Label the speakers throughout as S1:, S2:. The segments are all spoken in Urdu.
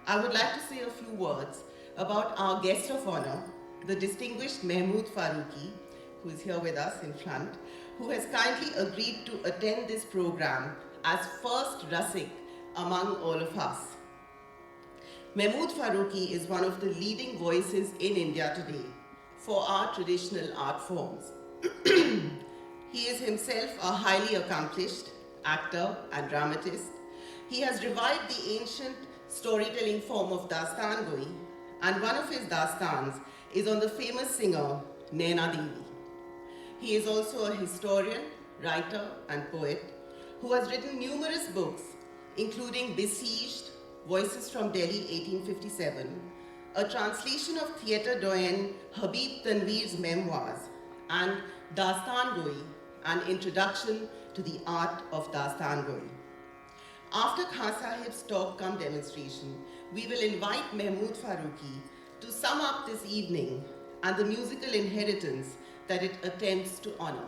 S1: I would like to say a few words about our guest of honor, the distinguished Mahmood Farooqui, who is here with us in front, who has kindly agreed to attend this program as first Rasik among all of us. Mahmood Farooqui is one of the leading voices in India today for our traditional art forms. He is himself a highly accomplished actor and dramatist. He has revived the ancient storytelling form of Dastan Goi, and one of his dastans is on the famous singer Naina Devi. He is also a historian, writer, and poet who has written numerous books, including Besieged, Voices from Delhi 1857, a translation of theatre doyen Habib Tanveer's memoirs, and Dastan Goi, an introduction to the art of Dastan Goi. After Khan Sahib's talk cum demonstration, we will invite Mahmood Farooqui to sum up this evening and the musical inheritance that it attempts to honor.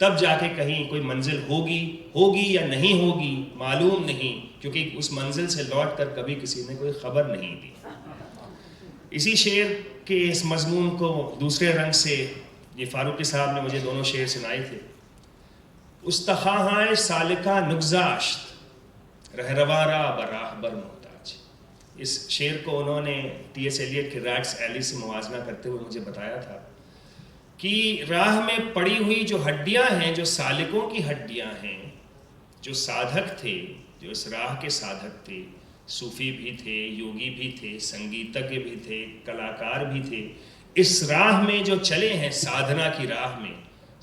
S2: تب جا کے کہیں کوئی منزل ہوگی یا نہیں ہوگی معلوم نہیں، کیونکہ اس منزل سے لوٹ کر کبھی کسی نے کوئی خبر نہیں دی۔ اسی شعر کے اس مضمون کو دوسرے رنگ سے یہ فاروقی صاحب نے مجھے دونوں شعر سنائے تھے۔ استخواہائے سالکہ نگذاشت رہروا را براہ بر محتاج۔ اس شعر کو انہوں نے ٹی ایس ایلیٹ کے ریٹس ایلی سے موازنہ کرتے ہوئے مجھے بتایا تھا کہ راہ میں پڑی ہوئی جو ہڈیاں ہیں، جو سالکوں کی ہڈیاں ہیں، جو سادھک تھے، جو اس راہ کے سادھک تھے، صوفی بھی تھے، یوگی بھی تھے، سنگیتজ্ঞ بھی تھے، کلاکار بھی تھے، اس راہ میں جو چلے ہیں سادھنا کی راہ میں،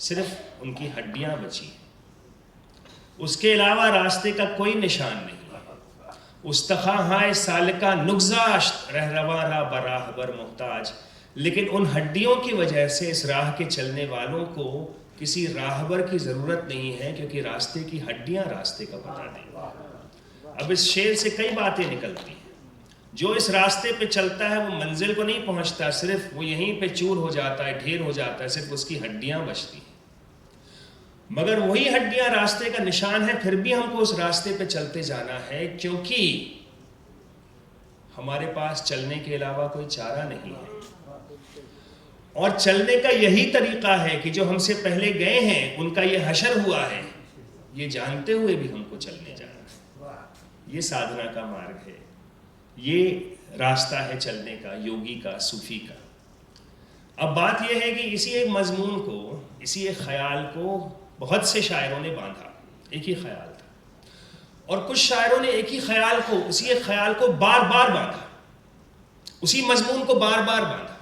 S2: صرف ان کی ہڈیاں بچی ہیں، اس کے علاوہ راستے کا کوئی نشان نہیں۔ استخواہائے سالکہ نگذاشت رہروا را براہ بر محتاج، لیکن ان ہڈیوں کی وجہ سے اس راہ کے چلنے والوں کو کسی راہبر کی ضرورت نہیں ہے، کیونکہ راستے کی ہڈیاں راستے کا بتا دیں۔ اب اس شعر سے کئی باتیں نکلتی ہیں۔ جو اس راستے پہ چلتا ہے وہ منزل کو نہیں پہنچتا، صرف وہ یہیں پہ چور ہو جاتا ہے، ڈھیر ہو جاتا ہے، صرف اس کی ہڈیاں بچتی ہیں۔ مگر وہی ہڈیاں راستے کا نشان ہے، پھر بھی ہم کو اس راستے پہ چلتے جانا ہے، کیونکہ ہمارے پاس چلنے کے علاوہ کوئی چارہ نہیں ہے۔ اور چلنے کا یہی طریقہ ہے کہ جو ہم سے پہلے گئے ہیں ان کا یہ حشر ہوا ہے، یہ جانتے ہوئے بھی ہم کو چلنے جانا ہے۔ یہ سادھنا کا مارگ ہے، یہ راستہ ہے چلنے کا، یوگی کا، صوفی کا۔ اب بات یہ ہے کہ اسی ایک مضمون کو، اسی ایک خیال کو بہت سے شاعروں نے باندھا، ایک ہی خیال تھا، اور کچھ شاعروں نے ایک ہی خیال کو، اسی ایک خیال کو بار بار باندھا، اسی مضمون کو بار بار باندھا۔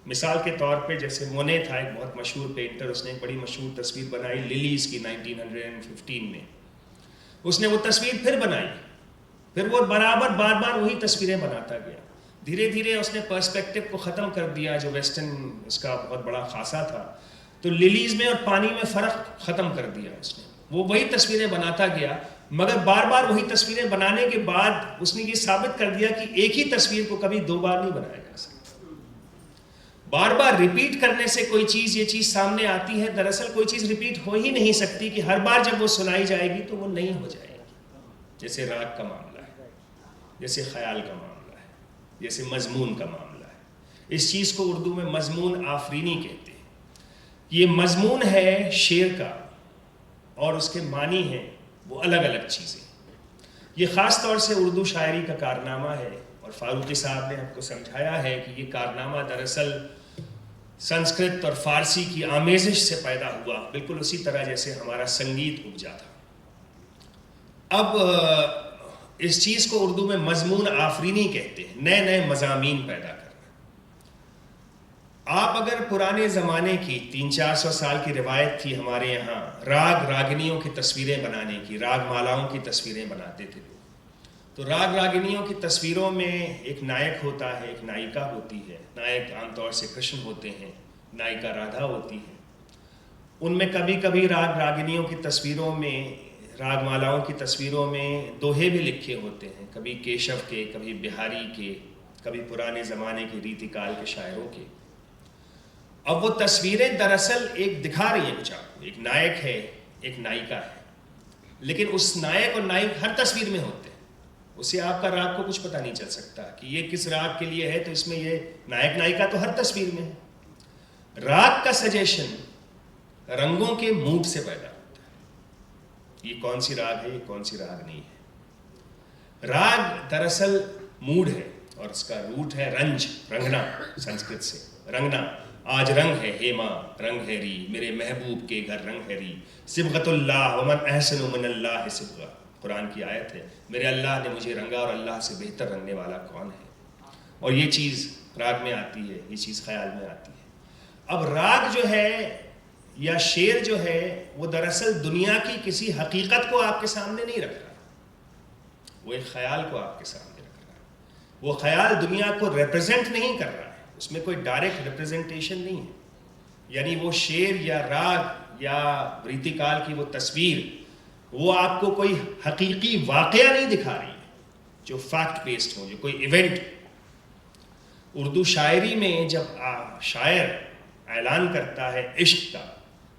S2: مثال کے طور پہ جیسے مونے تھا ایک بہت مشہور پینٹر، اس نے ایک بڑی مشہور تصویر بنائی لیلیز کی 1915 میں، اس نے وہ تصویر پھر بنائی، پھر وہ برابر بار بار وہی تصویریں بناتا گیا۔ دھیرے دھیرے اس نے پرسپیکٹو کو ختم کر دیا جو ویسٹرن اس کا بہت بڑا خاصا تھا، تو لیلیز میں اور پانی میں فرق ختم کر دیا اس نے، وہ وہی تصویریں بناتا گیا، مگر بار بار وہی تصویریں بنانے کے بعد اس نے یہ ثابت کر دیا کہ ایک ہی تصویر کو کبھی دو بار نہیں بنایا جا سکتا۔ بار بار ریپیٹ کرنے سے کوئی چیز، یہ چیز سامنے آتی ہے، دراصل کوئی چیز ریپیٹ ہو ہی نہیں سکتی کہ ہر بار جب وہ سنائی جائے گی تو وہ نہیں ہو جائے گی۔ جیسے راگ کا معاملہ ہے، جیسے خیال کا معاملہ ہے، جیسے مضمون کا معاملہ ہے۔ اس چیز کو اردو میں مضمون آفرینی کہتے ہیں۔ یہ مضمون ہے شعر کا اور اس کے معنی ہیں وہ الگ الگ چیزیں۔ یہ خاص طور سے اردو شاعری کا کارنامہ ہے، اور فاروقی صاحب نے ہم کو سمجھایا ہے کہ یہ کارنامہ دراصل سنسکرت اور فارسی کی آمیزش سے پیدا ہوا، بالکل اسی طرح جیسے ہمارا سنگیت اپجا تھا۔ اب اس چیز کو اردو میں مضمون آفرینی کہتے ہیں، نئے نئے مضامین پیدا کرنا۔ آپ اگر پرانے زمانے کی 300-400 سال کی روایت تھی ہمارے یہاں راگ راگنیوں کی تصویریں بنانے کی، راگ مالاؤں کی تصویریں بناتے تھے لوگ، تو راگ راگنیوں کی تصویروں میں ایک نائک ہوتا ہے، ایک نائکا ہوتی ہے۔ نائک عام طور سے کرشن ہوتے ہیں، نائکا رادھا ہوتی ہے۔ ان میں کبھی کبھی راگ راگنیوں کی تصویروں میں، راگ مالاؤں کی تصویروں میں دوہے بھی لکھے ہوتے ہیں، کبھی کیشو کے، کبھی بہاری کے، کبھی پرانے زمانے کے ریتی کال کے شاعروں کے۔ اب وہ تصویریں دراصل ایک دکھا رہی ہیں کچھ آپ کو، ایک نائک ہے، ایک نائکا ہے، لیکن اس نائک اور نائک ہر تصویر میں ہوتے ہیں، اس سے آپ کا راگ کو کچھ پتہ نہیں چل سکتا کہ یہ کس راگ کے لیے ہے، تو اس میں یہ نائک نائکا تو ہر تصویر میں ہے۔ راگ کا سجیشن رنگوں کے موڈ سے پیدا ہوتا ہے، یہ کون سی راگ ہے، یہ کون سی راگ نہیں ہے۔ راگ دراصل موڈ ہے، اور اس کا روٹ ہے رنج، رنگنا، سنسکرت سے رنگنا۔ آج رنگ ہے ہیما، رنگ ہے ری، میرے محبوب کے گھر رنگ ہے ری، صبغۃ اللہ ومن احسن من اللہ صبغہ، قرآن کی آیت ہے، میرے اللہ نے مجھے رنگا اور اللہ سے بہتر رنگنے والا کون ہے۔ اور یہ چیز راگ میں آتی ہے، یہ چیز خیال میں آتی ہے۔ اب راگ جو ہے یا شعر جو ہے وہ دراصل دنیا کی کسی حقیقت کو آپ کے سامنے نہیں رکھ رہا، وہ ایک خیال کو آپ کے سامنے رکھ رہا ہے۔ وہ خیال دنیا کو ریپرزینٹ نہیں کر رہا ہے، اس میں کوئی ڈائریکٹ ریپرزنٹیشن نہیں ہے، یعنی وہ شعر یا راگ یا ریتی کال کی وہ تصویر وہ آپ کو کوئی حقیقی واقعہ نہیں دکھا رہی ہے جو فیکٹ بیسڈ ہو، جو کوئی ایونٹ۔ اردو شاعری میں جب شاعر اعلان کرتا ہے عشق کا،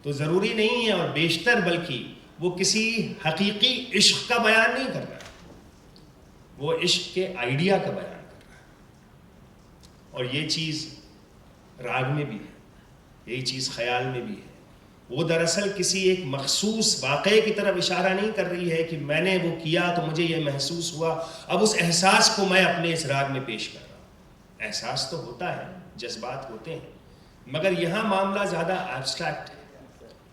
S2: تو ضروری نہیں ہے اور بیشتر بلکہ وہ کسی حقیقی عشق کا بیان نہیں کر رہا، وہ عشق کے آئیڈیا کا بیان کر رہا ہے. اور یہ چیز راگ میں بھی ہے، یہی چیز خیال میں بھی ہے. وہ دراصل کسی ایک مخصوص واقعے کی طرف اشارہ نہیں کر رہی ہے کہ میں نے وہ کیا تو مجھے یہ محسوس ہوا، اب اس احساس کو میں اپنے اس راگ میں پیش کر رہا ہوں. احساس تو ہوتا ہے، جذبات ہوتے ہیں، مگر یہاں معاملہ زیادہ ایبسٹریکٹ ہے.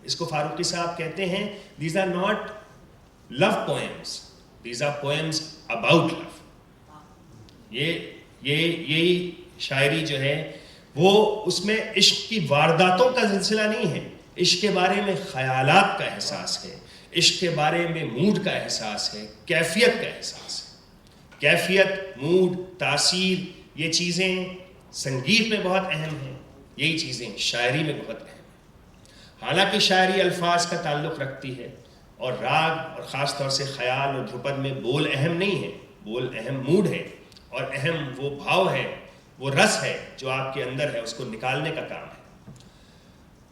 S2: اس کو فاروقی صاحب کہتے ہیں these are not love poems, these are poems about love. یہی شاعری جو ہے وہ اس میں عشق کی وارداتوں کا سلسلہ نہیں ہے، عشق کے بارے میں خیالات کا احساس ہے، عشق کے بارے میں موڈ کا احساس ہے، کیفیت کا احساس ہے. کیفیت، موڈ، تاثیر، یہ چیزیں سنگیت میں بہت اہم ہیں، یہی چیزیں شاعری میں بہت اہم ہیں. حالانکہ شاعری الفاظ کا تعلق رکھتی ہے اور راگ اور خاص طور سے خیال اور دھرپد میں بول اہم نہیں ہے، بول اہم موڈ ہے اور اہم وہ بھاؤ ہے، وہ رس ہے جو آپ کے اندر ہے، اس کو نکالنے کا کام ہے.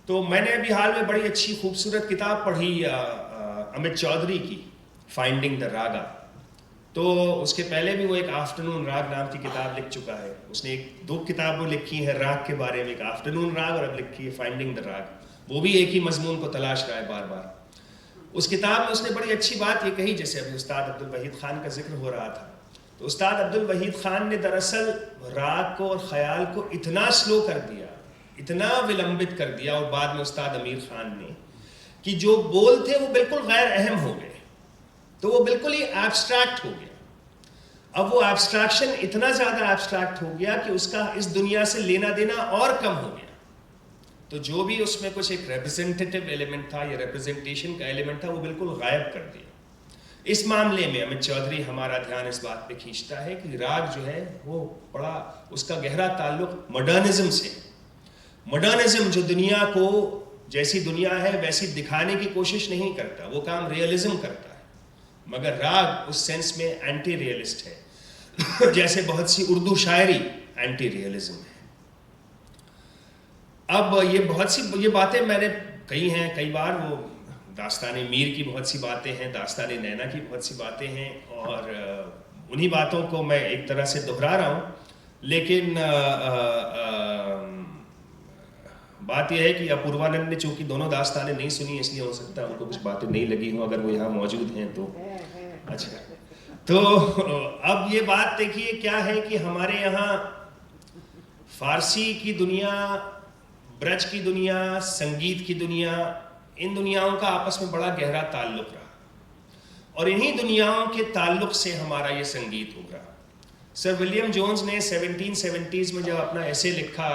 S2: تو میں نے ابھی حال میں بڑی اچھی خوبصورت کتاب پڑھی امت چودھری کی، فائنڈنگ دا راگا. تو اس کے پہلے بھی وہ ایک آفٹرنون راگ نام کی کتاب لکھ چکا ہے. اس نے 2 کتابیں لکھی ہیں راگ کے بارے میں، ایک آفٹرنون راگ اور اب لکھی ہے فائنڈنگ دا راگ. وہ بھی ایک ہی مضمون کو تلاش رہا ہے بار بار. اس کتاب میں اس نے بڑی اچھی بات یہ کہی، جیسے ابھی استاد عبدالوحید خان کا ذکر ہو رہا تھا، تو استاد عبدالوحید خان نے دراصل راگ کو اور خیال کو اتنا سلو کر دیا، اتنا ولمبت کر دیا، اور بعد میں استاد امیر خان نے، کہ جو بول تھے وہ بالکل غیر اہم ہو گئے، تو وہ بالکل ہی ایبسٹریکٹ ہو گیا. اب وہ ایبسٹریکشن اتنا زیادہ ایبسٹریکٹ ہو گیا کہ اس کا اس دنیا سے لینا دینا اور کم ہو گیا. تو جو بھی اس میں کچھ ایک ریپرزینٹیٹیو ایلیمنٹ تھا یا ریپرزنٹیشن کا ایلیمنٹ تھا وہ بالکل غائب کر دیا. اس معاملے میں امت چودھری ہمارا دھیان اس بات پہ کھینچتا ہے کہ راگ جو ہے وہ بڑا اس کا گہرا تعلق ماڈرنزم سے. ماڈرنزم جو دنیا کو جیسی دنیا ہے ویسی دکھانے کی کوشش نہیں کرتا، وہ کام ریئلزم کرتا ہے، مگر راگ اس سینس میں اینٹی ریئلسٹ ہے جیسے بہت سی اردو شاعری اینٹی ریئلزم ہے. اب یہ باتیں میں نے کہی ہیں کئی بار، وہ داستان میر کی بہت سی باتیں ہیں، داستان نینا کی بہت سی باتیں ہیں، اور انہی باتوں کو میں ایک طرح سے دہرا رہا ہوں. لیکن بات یہ ہے کہ اپوروانند نے چونکہ دونوں داستانیں نہیں سنی، اس لیے ہو سکتا ہے ان کو کچھ باتیں نہیں لگی ہوں، اگر وہ یہاں موجود ہیں تو. اچھا، تو اب یہ بات دیکھیے کیا ہے کہ ہمارے یہاں فارسی کی دنیا، برج کی دنیا، سنگیت کی دنیا، ان دنیاؤں کا آپس میں بڑا گہرا تعلق رہا، اور انہی دنیاؤں کے تعلق سے ہمارا یہ سنگیت ابھرا. سر ولیم جونز نے 1770s میں جب اپنا ایسے لکھا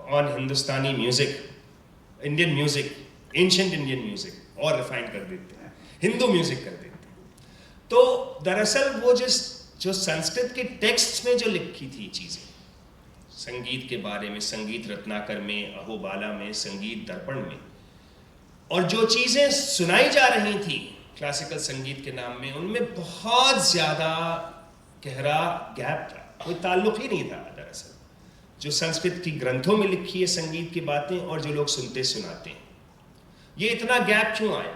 S2: آن ہندوستانی music, Indian music, ancient Indian music, اور ریفائن کر دیتے ہیں، ہندو میوزک کر دیتے ہیں، تو دراصل وہ جو سنسکرت کے ٹیکسٹ میں جو لکھی تھی چیزیں سنگیت کے بارے میں، سنگیت رتناکر میں، اہو بالا میں، سنگیت درپن میں، اور جو چیزیں سنائی جا رہی تھیں کلاسیکل سنگیت کے نام میں، ان میں بہت زیادہ گہرا گیپ تھا، کوئی تعلق ہی نہیں تھا دراصل جو سنسکرت کی گرنتھوں میں لکھی ہے سنگیت کی باتیں اور جو لوگ سنتے سناتے ہیں. یہ اتنا گیپ کیوں آیا؟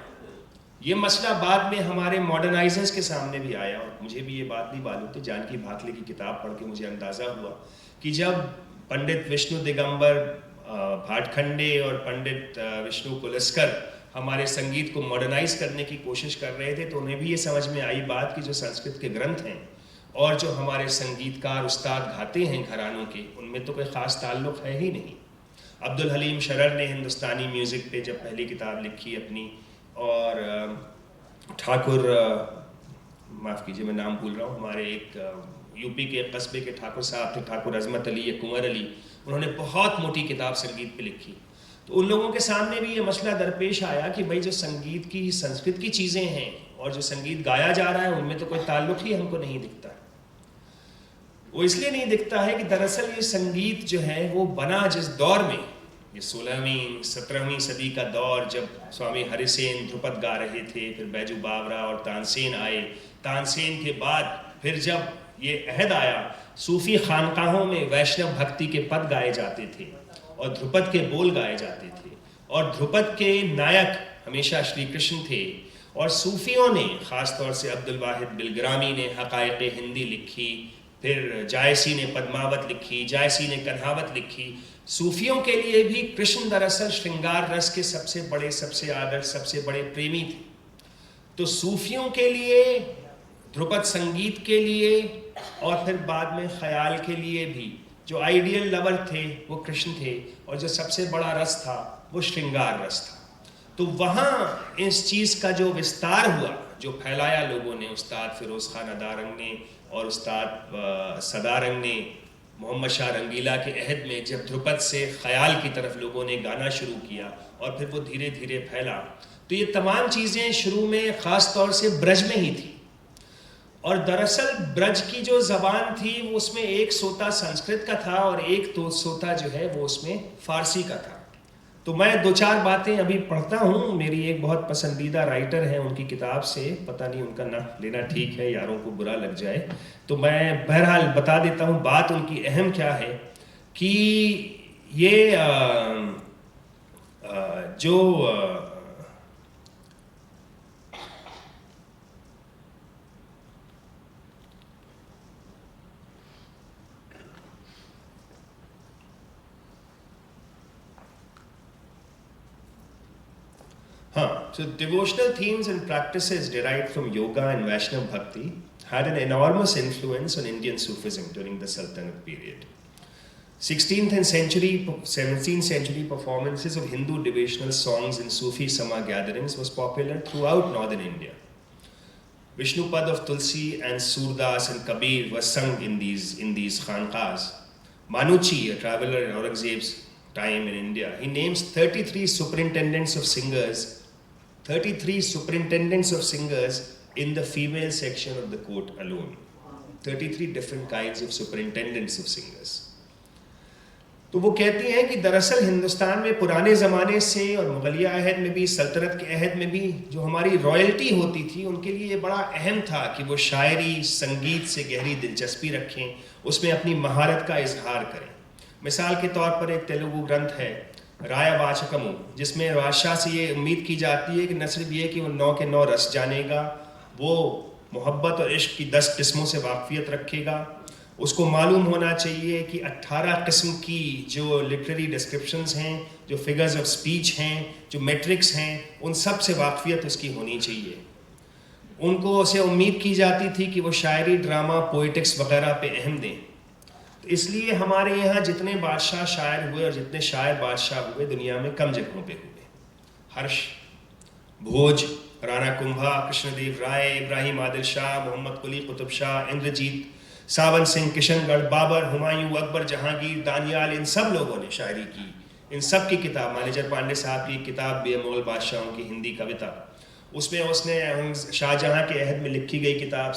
S2: یہ مسئلہ بعد میں ہمارے ماڈرنائزرز کے سامنے بھی آیا، اور مجھے بھی یہ بات نہیں معلوم تھی. جانکی بھاکلے کی کتاب پڑھ کے مجھے اندازہ ہوا کہ جب پنڈت وشنو دگمبر بھاٹکھنڈے اور پنڈت وشنو کلسکر ہمارے سنگیت کو ماڈرنائز کرنے کی کوشش کر رہے تھے، تو انہیں بھی یہ سمجھ میں آئی بات کہ جو سنسکرت کے گرنتھ ہیں اور جو ہمارے سنگیت کار استاد گھاتے ہیں گھرانوں کے، ان میں تو کوئی خاص تعلق ہے ہی نہیں. عبدالحلیم شرر نے ہندوستانی میوزک پہ جب پہلی کتاب لکھی اپنی، اور ٹھاکر، معاف کیجیے میں نام بھول رہا ہوں، ہمارے ایک یو پی کے قصبے کے ٹھاکر صاحب تھے، ٹھاکر عظمت علی یا کنور علی، انہوں نے بہت موٹی کتاب سنگیت پہ لکھی. تو ان لوگوں کے سامنے بھی یہ مسئلہ درپیش آیا کہ بھائی جو سنگیت کی سنسکرت کی چیزیں ہیں اور جو سنگیت گایا جا رہا ہے ان میں تو کوئی تعلق ہی ہم کو نہیں دکھتا. وہ اس لیے نہیں دکھتا ہے کہ دراصل یہ سنگیت جو ہے وہ بنا جس دور میں، یہ 16ویں 17ویں صدی کا دور، جب سوامی ہری سین دھرپد گا رہے تھے، پھر بیجو باورا اور تانسین آئے، تانسین کے بعد پھر جب یہ عہد آیا صوفی خانقاہوں میں ویشنو بھکتی کے پد گائے جاتے تھے اور دھرپد کے بول گائے جاتے تھے، اور دھرپد کے نائک ہمیشہ شری کرشن تھے. اور صوفیوں نے خاص طور سے عبد الواحد بلگرامی نے حقائق ہندی لکھی, پھر جائسی نے پدماوت لکھی, جائسی نے کنہاوت لکھی. صوفیوں کے لیے بھی کرشن دراصل شرنگار رس کے سب سے بڑے, سب سے آدر, سب سے بڑے پریمی تھے. تو صوفیوں کے لیے, دھرپد سنگیت کے لیے اور پھر بعد میں خیال کے لیے بھی جو آئیڈیل لور تھے وہ کرشن تھے, اور جو سب سے بڑا رس تھا وہ شرنگار رس تھا. تو وہاں اس چیز کا جو وستار ہوا, جو پھیلایا لوگوں نے, استاد فیروز خان ادارنگ نے اور استاد صدارنگ نے محمد شاہ رنگیلا کے عہد میں, جب دھرپد سے خیال کی طرف لوگوں نے گانا شروع کیا اور پھر وہ دھیرے دھیرے پھیلا. تو یہ تمام چیزیں شروع میں خاص طور سے برج میں ہی تھی, اور دراصل برج کی جو زبان تھی وہ اس میں ایک سوتا سنسکرت کا تھا اور ایک تو سوتا جو ہے وہ اس میں فارسی کا تھا. تو میں 2-4 باتیں ابھی پڑھتا ہوں. میری ایک بہت پسندیدہ رائٹر ہیں, ان کی کتاب سے, پتہ نہیں ان کا نام لینا ٹھیک ہے, یاروں کو برا لگ جائے, تو میں بہرحال بتا دیتا ہوں بات ان کی اہم کیا ہے. کہ یہ جو so devotional themes and practices derived from yoga and Vaishnava Bhakti had an enormous influence on Indian Sufism during the Sultanate period. 16th and 17th century performances of Hindu devotional songs in Sufi Sama gatherings was popular throughout northern India. Vishnupad of Tulsi and Surdas and Kabir was sung in these khanqahs. Manuchi, a traveler in Aurangzeb's time in India, he names 33 superintendents of singers in the female section of the court alone. 33 different kinds of superintendents of singers. تو وہ کہتی ہیں کہ دراصل ہندوستان میں پرانے زمانے سے اور مغلیہ عہد میں بھی, سلطنت کے عہد میں بھی, جو ہماری رائلٹی ہوتی تھی ان کے لیے یہ بڑا اہم تھا کہ وہ شاعری, سنگیت سے گہری دلچسپی رکھیں, اس میں اپنی مہارت کا اظہار کریں. مثال کے طور پر ایک تیلگو گرنتھ ہے رایا واچکمو, جس میں بادشاہ سے یہ امید کی جاتی ہے کہ نہ صرف یہ کہ وہ 9 کے 9 رس جانے گا, وہ محبت اور عشق کی 10 قسموں سے واقفیت رکھے گا, اس کو معلوم ہونا چاہیے کہ 18 قسم کی جو لٹریری ڈسکرپشنز ہیں, جو فگرز آف سپیچ ہیں, جو میٹرکس ہیں, ان سب سے واقفیت اس کی ہونی چاہیے. ان کو اسے امید کی جاتی تھی کہ وہ شاعری, ڈرامہ, پوئٹکس وغیرہ پہ اہم دیں. اس لیے ہمارے یہاں جتنے بادشاہ شاعر ہوئے اور جتنے شاعر بادشاہ ہوئے دنیا میں کم جگہوں پہ ہوئے. ہرش, بھوج, رانا کمبھا, کرشن دیو رائے, ابراہیم عادل شاہ, محمد قلی قطب شاہ, اندرجیت, ساون سنگھ, کشن گڑھ, بابر, ہمایوں, اکبر, جہانگیر, دانیال, ان سب لوگوں نے شاعری کی. ان سب کی کتاب, مانیجر پانڈے صاحب کی کتاب بھی ہے مغل بادشاہوں کی ہندی کویتا, اس میں اس نے شاہ جہاں کے عہد میں لکھی گئی کتاب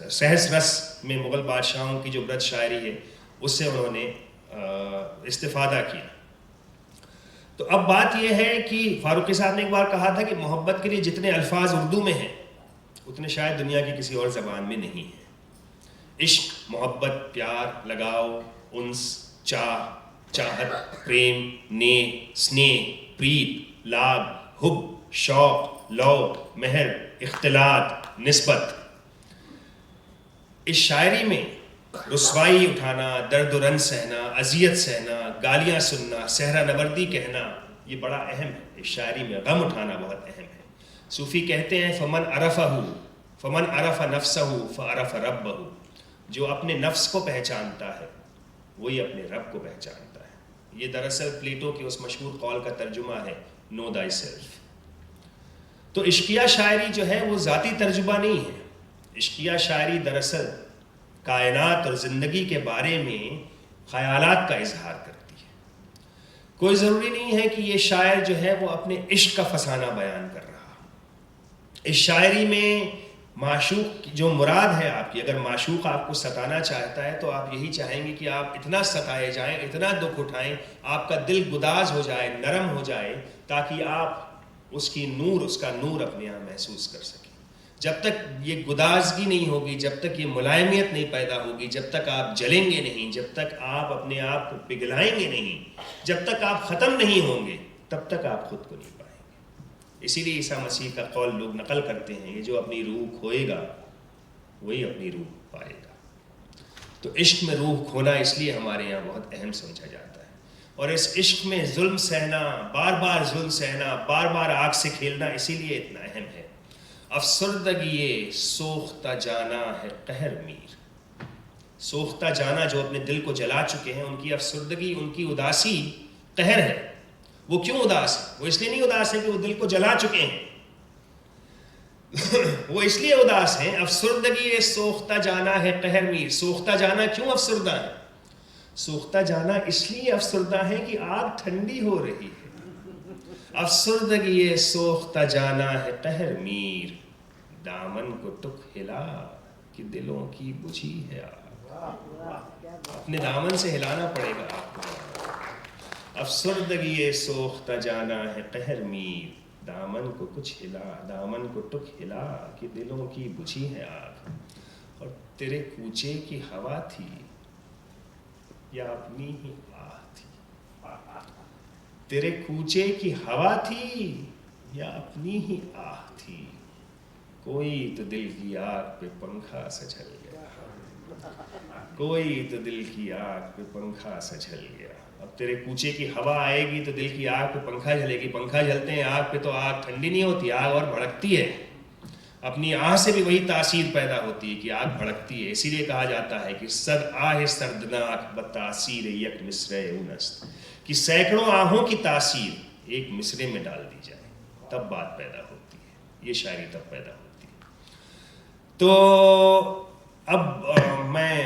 S2: سہس رس میں مغل بادشاہوں کی جو برج شاعری ہے اس سے انہوں نے استفادہ کیا. تو اب بات یہ ہے کہ فاروقی صاحب نے ایک بار کہا تھا کہ محبت کے لیے جتنے الفاظ اردو میں ہیں اتنے شاید دنیا کی کسی اور زبان میں نہیں ہیں. عشق, محبت, پیار, لگاؤ, انس, چاہ, چاہت, پریم, نیہ, سنیہ, پریت, لاگ, حب, شوق, لو, مہر, اختلاط, نسبت. اس شاعری میں رسوائی اٹھانا, درد و رنج سہنا, اذیت سہنا, گالیاں سننا, صحرا نوردی کہنا, یہ بڑا اہم ہے. اس شاعری میں غم اٹھانا بہت اہم ہے. صوفی کہتے ہیں فمن عرف نفسہ فعرف ربہ, جو اپنے نفس کو پہچانتا ہے وہی اپنے رب کو پہچانتا ہے. یہ دراصل پلیٹو کے اس مشہور قول کا ترجمہ ہے, نو دائی سیلف. تو عشقیہ شاعری جو ہے وہ ذاتی ترجمہ نہیں ہے. عشقیہ شاعری دراصل کائنات اور زندگی کے بارے میں خیالات کا اظہار کرتی ہے. کوئی ضروری نہیں ہے کہ یہ شاعر جو ہے وہ اپنے عشق کا فسانہ بیان کر رہا. اس شاعری میں معشوق جو مراد ہے آپ کی, اگر معشوق آپ کو ستانا چاہتا ہے تو آپ یہی چاہیں گے کہ آپ اتنا ستائے جائیں, اتنا دکھ اٹھائیں, آپ کا دل گداز ہو جائے, نرم ہو جائے, تاکہ آپ اس کا نور اپنے یہاں محسوس کر سکیں. جب تک یہ گدازگی نہیں ہوگی, جب تک یہ ملائمیت نہیں پیدا ہوگی, جب تک آپ جلیں گے نہیں, جب تک آپ اپنے آپ کو پگھلائیں گے نہیں, جب تک آپ ختم نہیں ہوں گے, تب تک آپ خود کو نہیں پائیں گے. اسی لیے عیسیٰ مسیح کا قول لوگ نقل کرتے ہیں, یہ جو اپنی روح کھوئے گا وہی اپنی روح پائے گا. تو عشق میں روح کھونا اس لیے ہمارے یہاں بہت اہم سمجھا جاتا ہے. اور اس عشق میں ظلم سہنا, بار بار ظلم سہنا, بار بار آگ سے کھیلنا اسی لیے اتنا اہم ہے. افسردگی سوختہ جانا ہے قہر میر. سوختہ جانا جو اپنے دل کو جلا چکے ہیں, ان کی افسردگی, ان کی اداسی قہر ہے. وہ کیوں اداس ہے؟ وہ اس لیے نہیں اداس ہے کہ وہ دل کو جلا چکے ہیں. وہ اس لیے اداس ہیں. افسردگی سوختہ جانا ہے قہر میر. سوختہ جانا کیوں افسردہ ہے؟ سوختہ جانا اس لیے افسردہ ہے کہ آگ ٹھنڈی ہو رہی ہے. افسردگی سوختہ جانا ہے قہر میر. دامن کو ٹک ہلا کہ دلوں کی بجھی ہے آگ. اپنے دامن سے ہلانا پڑے گا آپ کو. افسردگی سوختہ جانا ہے قہر میر. دامن کو کچھ ہلا, دامن کو ٹک ہلا کہ دلوں کی بجھی ہے آگ. اور تیرے کوچے کی ہوا تھی یا اپنی ہی آہ تھی. تیرے کوچے کی ہوا تھی یا اپنی ہی آہ تھی. کوئی تو دل کی آگ پہ پنکھا سجل گیا, کوئی تو دل کی آگ پہ پنکھا سجل گیا. اب تیرے کوچے کی ہوا آئے گی تو دل کی آگ پہ پنکھا جلے گی. پنکھا جلتے ہیں آگ پہ تو آگ ٹھنڈی نہیں ہوتی, آگ اور بھڑکتی ہے. اپنی آہ سے بھی وہی تاثیر پیدا ہوتی ہے کہ آگ بھڑکتی ہے. اسی لیے کہا جاتا ہے کہ سر آہ سردناک بتاثیر یک مصرع اونست, کہ سینکڑوں آہوں کی تاثیر ایک مصرے میں ڈال دی جائے تب بات پیدا ہوتی ہے. یہ شاعری تب پیدا ہوتی ہے. تو اب میں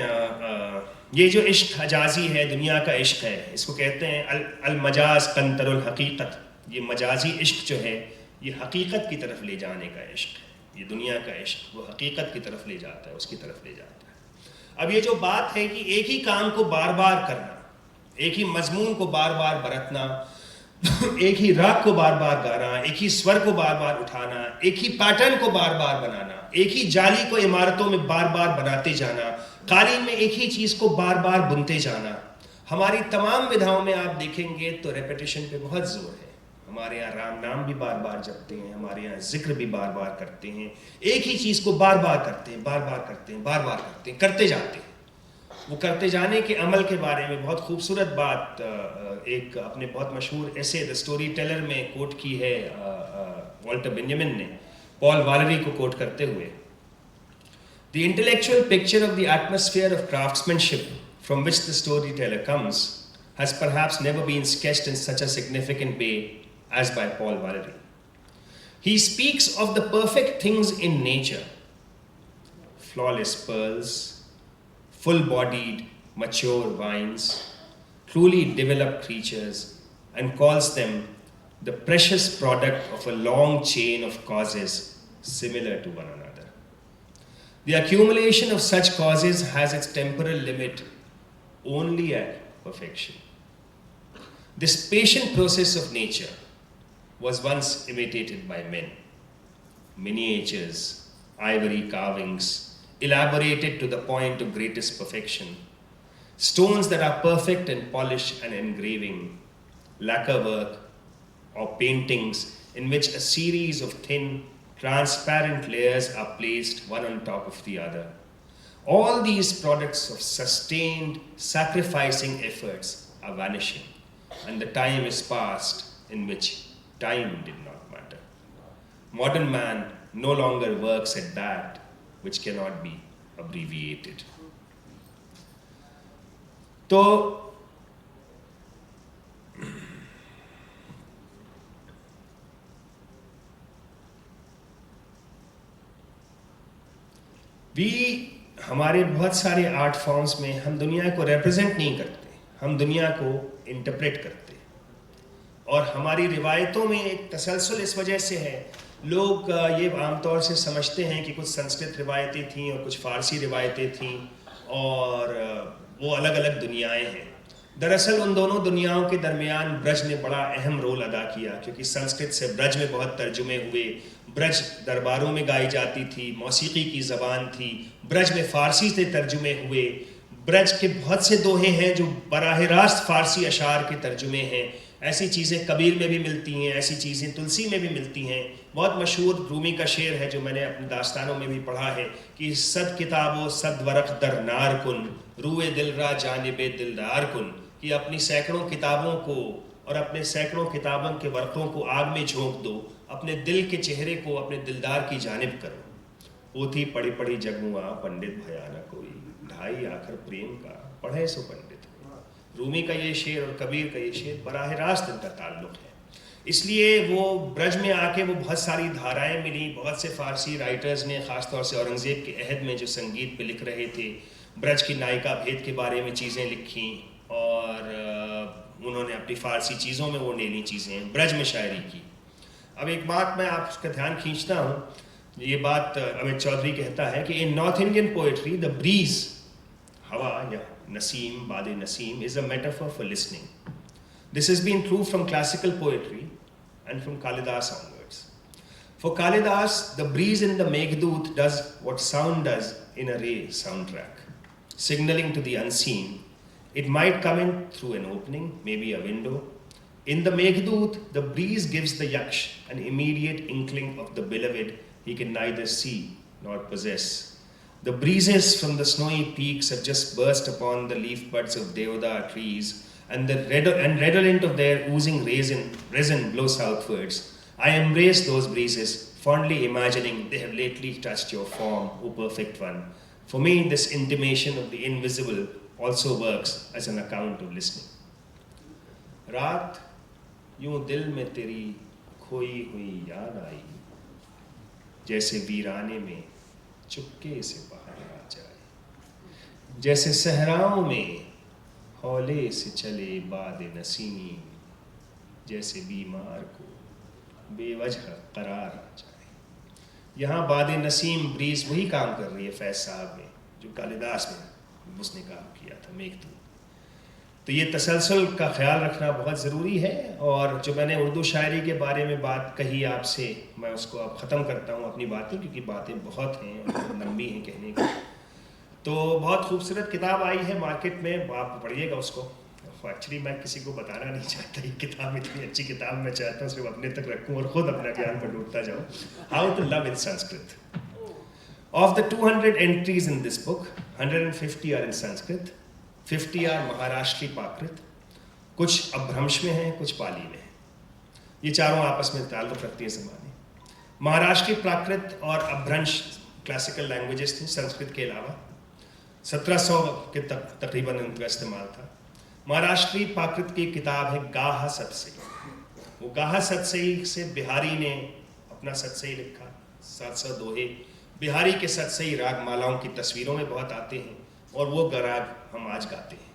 S2: یہ جو عشق حجازی ہے, دنیا کا عشق ہے, اس کو کہتے ہیں المجاز قنطر الحقیقت. یہ مجازی عشق جو ہے یہ حقیقت کی طرف لے جانے کا عشق ہے. یہ دنیا کا عشق وہ حقیقت کی طرف لے جاتا ہے, اس کی طرف لے جاتا ہے. اب یہ جو بات ہے کہ ایک ہی کام کو بار بار کرنا, ایک ہی مضمون کو بار بار برتنا, ایک ہی راگ کو بار بار گانا, ایک ہی سور کو بار بار اٹھانا, ایک ہی پیٹرن کو بار بار بنانا, ایک ہی جالی کو عمارتوں میں بار بار بناتے جانا, قالین میں ایک ہی چیز کو بار بار بنتے جانا. ہماری تمام ودھاؤں میں آپ دیکھیں گے تو ریپیٹیشن پہ بہت زور ہے. ہمارے یہاں رام نام بھی بار بار جپتے ہیں, ہمارے یہاں ذکر بھی بار بار کرتے ہیں. ایک ہی چیز کو بار بار کرتے ہیں, بار بار کرتے ہیں, بار بار کرتے ہیں, کرتے جاتے ہیں. وہ کرتے جانے کے عمل کے بارے میں بہت خوبصورت بات ایک اپنے بہت مشہور ایسے دا اسٹوری ٹیلر میں کوٹ کی ہے والٹر بینجامن نے, پال والری کو کوٹ کرتے ہوئے. The intellectual picture of the atmosphere of craftsmanship from which the storyteller comes has perhaps never been sketched in such a significant way as by Paul Valery. He speaks of the perfect things in nature, flawless pearls, full-bodied, mature vines, truly developed creatures, and calls them the precious product of a long chain of causes similar to one another. The accumulation of such causes has its temporal limit only at perfection. This patient process of nature was once imitated by men. Miniatures, ivory carvings, elaborated to the point of greatest perfection, stones that are perfect in polish and engraving, lacquer work, or paintings in which a series of thin, transparent layers are placed one on top of the other. All these products of sustained, sacrificing efforts are vanishing, and the time is past in which time did not matter. Modern man no longer works at that which cannot be abbreviated. تو بھی ہمارے بہت سارے آرٹ فارمز میں ہم دنیا کو ریپرزینٹ نہیں کرتے, ہم دنیا کو انٹرپریٹ کرتے. اور ہماری روایتوں میں ایک تسلسل اس وجہ سے ہے, لوگ یہ عام طور سے سمجھتے ہیں کہ کچھ سنسکرت روایتیں تھیں اور کچھ فارسی روایتیں تھیں اور وہ الگ الگ دنیایں ہیں. دراصل ان دونوں دنیاؤں کے درمیان برج نے بڑا اہم رول ادا کیا, کیونکہ سنسکرت سے برج میں بہت ترجمے ہوئے. برج درباروں میں گائی جاتی تھی, موسیقی کی زبان تھی. برج میں فارسی سے ترجمے ہوئے. برج کے بہت سے دوہے ہیں جو براہ راست فارسی اشعار کے ترجمے ہیں. ایسی چیزیں کبیر میں بھی ملتی ہیں, ایسی چیزیں تلسی میں بھی ملتی ہیں. بہت مشہور رومی کا شعر ہے جو میں نے اپنی داستانوں میں بھی پڑھا ہے کہ صد کتاب و صد ورق در نار کن, روئے دل را جانب دلدار کن, کہ اپنی سینکڑوں کتابوں کو اور اپنے سینکڑوں کتابوں کے ورقوں کو آگ میں جھونک دو, اپنے دل کے چہرے کو اپنے دلدار کی جانب کرو. پوتھی پڑھی پڑھی جگموا پنڈت بھیا نہ کوئی, ڈھائی آخر پریم کا پڑھے سو پنڈت. رومی کا یہ شعر اور کبیر کا یہ شعر براہ راست ان کا تعلق ہے. اس لیے وہ برج میں آ کے وہ بہت ساری دھارائیں ملی. بہت سے فارسی رائٹرز نے خاص طور سے اورنگزیب کے عہد میں جو سنگیت پہ لکھ رہے تھے, برج کی نائکا بھید کے بارے میں چیزیں لکھیں, اور انہوں نے اپنی فارسی چیزوں میں وہ نیلی چیزیں برج میں شاعری کی. اب ایک بات میں آپ کا دھیان کھینچتا ہوں, یہ بات امت چودھری کہتا ہے کہ ان نارتھ انڈین پوئٹری دا بریز, ہوا یا نسیم, باد نسیم, is a metaphor for listening. This has been true from classical poetry and from Kalidas onwards. For Kalidas, the breeze in the Meghdoot does what sound does in a Ray soundtrack, signaling to the unseen. It might come in through an opening, maybe a window. In the Meghdoot, the breeze gives the Yaksh an immediate inkling of the beloved he can neither see nor possess. The breezes from the snowy peaks have just burst upon the leaf buds of deodar trees, and redolent of their oozing resin blow southwards. I embrace those breezes, fondly imagining they have lately touched your form, O perfect one. For me, this intimation of the invisible also works as an account of listening. رات یوں دل میں تیری کھوئی ہوئی یاد آئی, جیسے ویرانے میں چپکے سے باہر آ جائے, جیسے صحراؤں میں ہولے سے چلے باد نسیم, جیسے بیمار کو بے وجہ قرار آ جائے. یہاں باد نسیم بریز وہی کام کر رہی ہے فیض صاحب میں جو کالیداس میں اس نے کام کیا تھا میگھدوت. تو یہ تسلسل کا خیال رکھنا بہت ضروری ہے. اور جو میں نے اردو شاعری کے بارے میں بات کہی آپ سے, میں اس کو اب ختم کرتا ہوں اپنی باتیں, کیونکہ باتیں بہت ہیں اور بہت لمبی ہیں کہنے کی. تو بہت خوبصورت کتاب آئی ہے مارکیٹ میں, آپ پڑھیے گا اس کو. ایکچولی میں کسی کو بتانا نہیں چاہتا یہ کتاب اتنی اچھی کتاب, میں چاہتا ہوں صرف اپنے تک رکھوں اور خود اپنا گیان پر ڈوبتا جاؤں. How to love in Sanskrit. Of the 200 entries in this book, 150 are in Sanskrit, 50 are مہاراشٹری پاکرت, کچھ ابھرمش میں ہیں, کچھ پالی میں ہیں. یہ چاروں آپس میں تعلق رکھتی ہیں زبانیں. مہاراشٹری پراکرت اور ابھرنش کلاسیکل لینگویجز تھیں سنسکرت کے علاوہ. 1700 کے تقریباً ان کا استعمال تھا. مہاراشٹری پاکرت کی کتاب ہے گاہا ستسئی. وہ گاہا ستسئی سے بہاری نے اپنا ستسئی لکھا, 700 دوہے. بہاری کے ستسئی راگ مالاؤں کی تصویروں میں بہت آتے ہیں, اور وہ راگ ہم آج گاتے ہیں.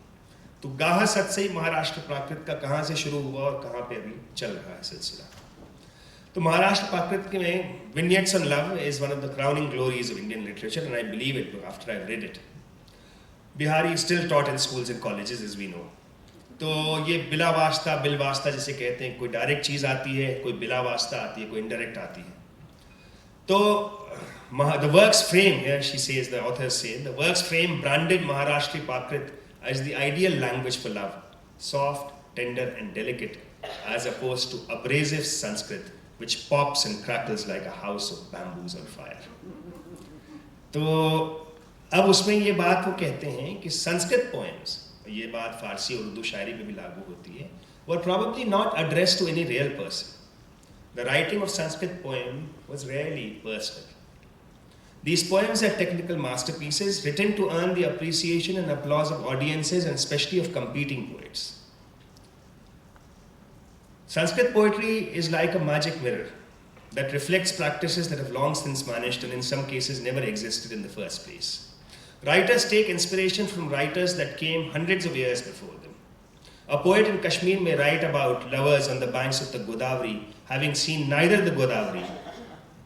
S2: تو گاہا ستسئی مہاراشٹر پراکرت کا کہاں سے شروع ہوا اور کہاں پہ ابھی چل رہا ہے سلسلہ. تو مہاراشٹر پراکرت کے میں Vignettes on Love is one of the crowning glories of Indian literature, and I believe it after I read it. Bihari is still taught in schools and colleges, as we know. تو یہ بلا واسطہ بل واسطہ جسے کہتے ہیں, کوئی ڈائریکٹ چیز آتی ہے, کوئی بلا واسطہ آتی ہے, کوئی انڈائریکٹ آتی ہے. تو the works frame, here she says, the authors say, the works frame branded Maharashtri Prakrit as the ideal language for love, soft, tender and delicate, as opposed to abrasive Sanskrit, which pops and crackles like a house of bamboos on fire. تو اب اس میں یہ بات وہ کہتے ہیں کہ سنسکرت poems, یہ بات فارسی اور اردو شاعری میں بھی لاگو ہوتی ہے, were probably not addressed to any real person. The writing of Sanskrit poem was rarely personal. These poems are technical masterpieces written to earn the appreciation and applause of audiences and especially of competing poets. Sanskrit poetry is like a magic mirror that reflects practices that have long since vanished and in some cases never existed in the first place. Writers take inspiration from writers that came hundreds of years before them. A poet in Kashmir may write about lovers on the banks of the Godavari having seen neither the Godavari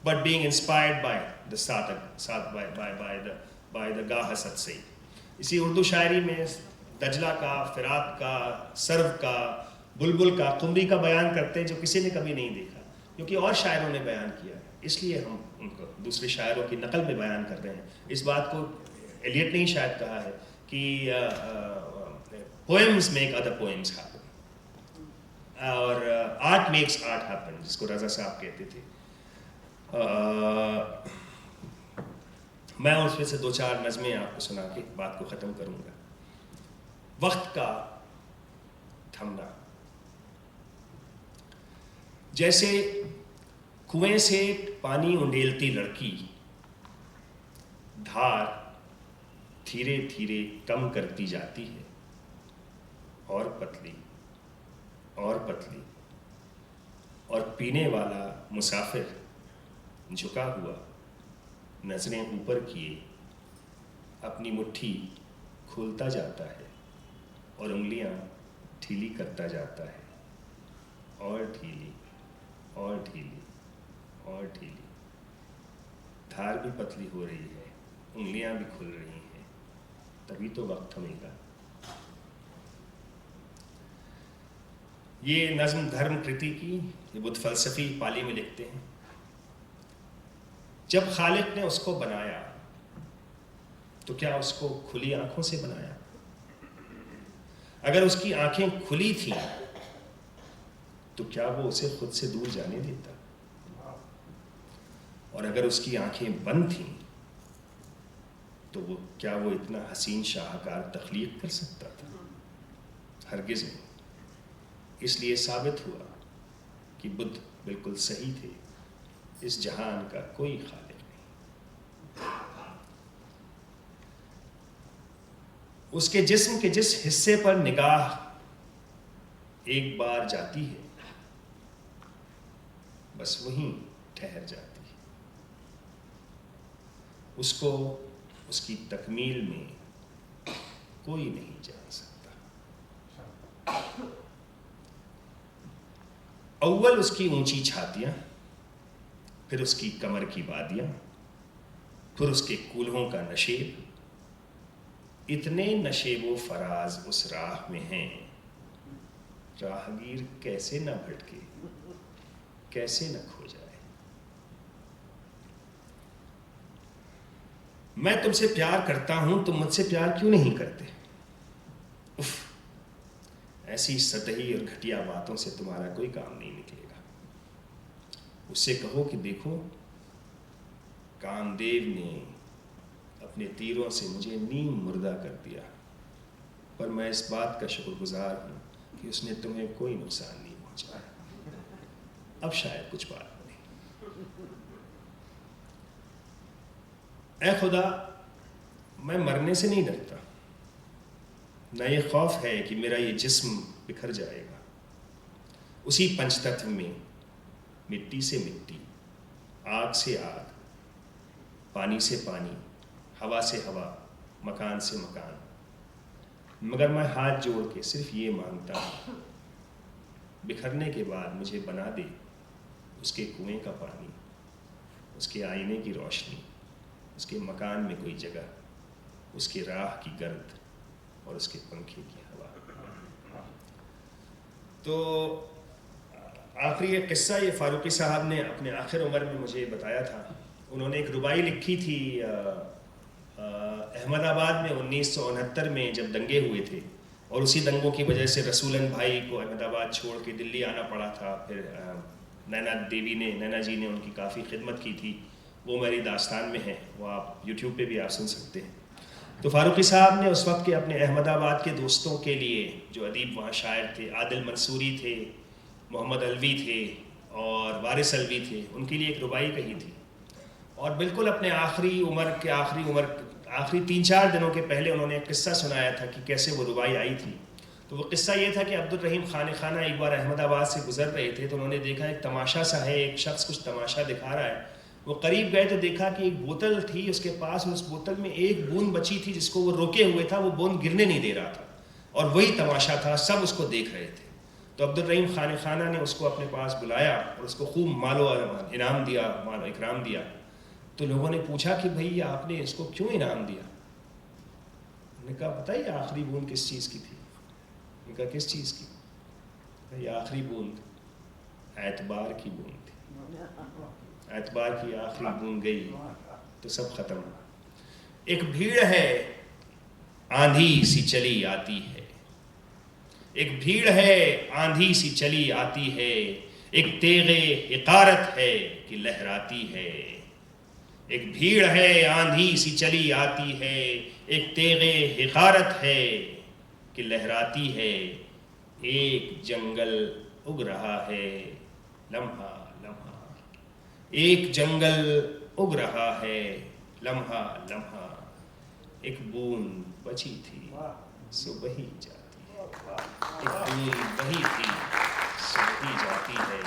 S2: but being inspired by the by the Gaha Satsai. اسی اردو شاعری میں دجلہ کا، فرات کا، سرو کا، بلبل کا، قمری کا بیان کرتے ہیں جو کسی نے کبھی نہیں دیکھا، کیونکہ اور شاعروں نے بیان کیا ہے، اس لیے ہم ان کو دوسرے شاعروں کی نقل میں بیان کر رہے ہیں. اس بات کو ایلیٹ نے ہی شاید کہا ہے کہ poems make other poems happen اور art makes art happen، جس کو رضا صاحب کہتے تھے. میں اس میں سے 2-4 نظمیں آپ کو سنا کے بات کو ختم کروں گا. وقت کا تھمنا. جیسے کنویں سے پانی انڈیلتی لڑکی، دھار دھیرے دھیرے کم کرتی جاتی ہے، اور پتلی اور پتلی، اور پینے والا مسافر جھکا ہوا نظریں اوپر کیے اپنی مٹھی کھولتا جاتا ہے، اور انگلیاں ڈھیلی کرتا جاتا ہے، اور ڈھیلی اور ڈھیلی اور ڈھیلی. دھار بھی پتلی ہو رہی ہے، انگلیاں بھی کھل رہی ہیں، تبھی تو وقت تھمے گا. یہ نظم دھرم کرتی کی، یہ بدھ فلسفی پالی میں لکھتے ہیں. جب خالق نے اس کو بنایا تو کیا اس کو کھلی آنکھوں سے بنایا؟ اگر اس کی آنکھیں کھلی تھیں تو کیا وہ اسے خود سے دور جانے دیتا؟ اور اگر اس کی آنکھیں بند تھیں تو کیا وہ اتنا حسین شاہکار تخلیق کر سکتا تھا؟ ہرگز نہیں. اس لیے ثابت ہوا کہ بدھ بالکل صحیح تھے، اس جہان کا کوئی خالق نہیں. اس کے جسم کے جس حصے پر نگاہ ایک بار جاتی ہے بس وہیں ٹھہر جاتی ہے. اس کو اس کی تکمیل میں کوئی نہیں جان سکتا. اول اس کی اونچی چھاتیاں، پھر اس کی کمر کی وادیاں، پھر اس کے کولہوں کا نشیب. اتنے نشیب و فراز اس راہ میں ہیں، راہگیر کیسے نہ بھٹکے، کیسے نہ کھو جائے. میں تم سے پیار کرتا ہوں، تم مجھ سے پیار کیوں نہیں کرتے؟ اف، ایسی سطحی اور گھٹیا باتوں سے تمہارا کوئی کام نہیں نکلے گا. اس سے کہو کہ دیکھو، کامدیو نے اپنے تیروں سے مجھے نیم مردہ کر دیا، پر میں اس بات کا شکر گزار ہوں کہ اس نے تمہیں کوئی نقصان نہیں پہنچایا. اب شاید کچھ بات بنے. اے خدا، میں مرنے سے نہیں ڈرتا، نہ یہ خوف ہے کہ میرا یہ جسم بکھر جائے گا. اسی پنچ تتو میں مٹی سے مٹی، آگ سے آگ، پانی سے پانی، ہوا سے ہوا، مکان سے مکان. مگر میں ہاتھ جوڑ کے صرف یہ مانگتا ہوں، بکھرنے کے بعد مجھے بنا دے اس کے کنویں کا پانی، اس کے آئینے کی روشنی، اس کے مکان میں کوئی جگہ، اس کے راہ کی گرد اور اس کے پنکھے کی ہوا. تو آخری ایک قصہ یہ فاروقی صاحب نے اپنے آخر عمر میں مجھے بتایا تھا. انہوں نے ایک ربائی لکھی تھی احمد آباد میں 1969 میں جب دنگے ہوئے تھے، اور اسی دنگوں کی وجہ سے رسولن بھائی کو احمد آباد چھوڑ کے دلی آنا پڑا تھا. پھر نینا جی نے ان کی کافی خدمت کی تھی، وہ میری داستان میں ہے، وہ آپ یوٹیوب پہ بھی آپ سن سکتے ہیں. تو فاروقی صاحب نے اس وقت کے اپنے احمد آباد کے دوستوں کے لیے، جو ادیب وہاں شاعر تھے، عادل منصوری تھے، محمد علوی تھے اور وارث علوی تھے، ان کے لیے ایک ربائی کہی تھی. اور بالکل اپنے آخری 3-4 دنوں کے پہلے انہوں نے ایک قصہ سنایا تھا کہ کیسے وہ ربائی آئی تھی. تو وہ قصہ یہ تھا کہ عبدالرحیم خانہ ایک بار احمد آباد سے گزر رہے تھے، تو انہوں نے دیکھا ایک تماشا سا ہے، ایک شخص کچھ تماشا دکھا رہا ہے. وہ قریب گئے تو دیکھا کہ ایک بوتل تھی اس کے پاس، اور اس بوتل میں ایک بوند بچی تھی جس کو وہ روکے ہوئے تھا، وہ بوند گرنے نہیں دے رہا تھا، اور وہی تماشا تھا، سب اس کو دیکھ رہے تھے. تو عبدالرحیم خانہ نے اس کو اپنے پاس بلایا اور اس کو خوب مال و انعام دیا، مال و اکرام دیا. تو لوگوں نے پوچھا کہ بھئی آپ نے اس کو کیوں انعام دیا؟ نے کہا بتائیے آخری بوند کس چیز کی تھی؟ نے کہا کس چیز کی؟ یہ آخری بوند اعتبار کی بوند تھی. اعتبار کی آخری بوند گئی تو سب ختم. ایک بھیڑ ہے آندھی سی چلی آتی ہے, ایک بھیڑ ہے آندھی سی چلی آتی ہے, ایک تیغ حقارت ہے کہ لہراتی ہے. ایک بھیڑ ہے آندھی سی چلی آتی ہے, ایک تیغ حقارت ہے کہ لہراتی ہے. ایک جنگل اگ رہا ہے لمحہ لمحہ, ایک جنگل اگ رہا ہے لمحہ لمحہ. ایک بوند بچی تھی سو بہی جاتی ہے, ایک بوند بہی تھی سو بہی جاتی ہے.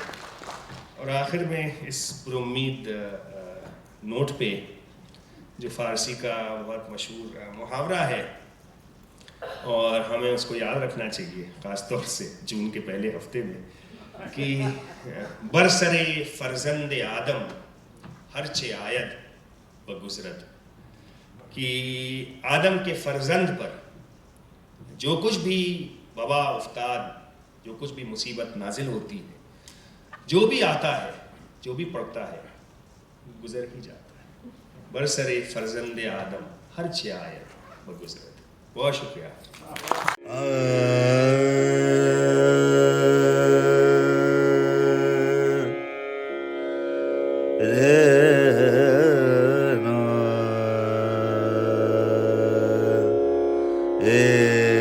S2: اور آخر میں اس پر امید نوٹ پہ جو فارسی کا بہت مشہور محاورہ ہے اور ہمیں اس کو یاد رکھنا چاہیے خاص طور سے جون کے پہلے ہفتے میں, کہ برسر فرزند آدم ہرچے آید بگزرد, کہ آدم کے فرزند پر جو کچھ بھی وبا افتاد, جو کچھ بھی مصیبت نازل ہوتی ہے, جو بھی آتا ہے, جو بھی پڑتا ہے, گزر ہی جاتا ہے. برسر فرزند آدم ہرچے آید بگزرد. بہت شکریہ.
S3: اے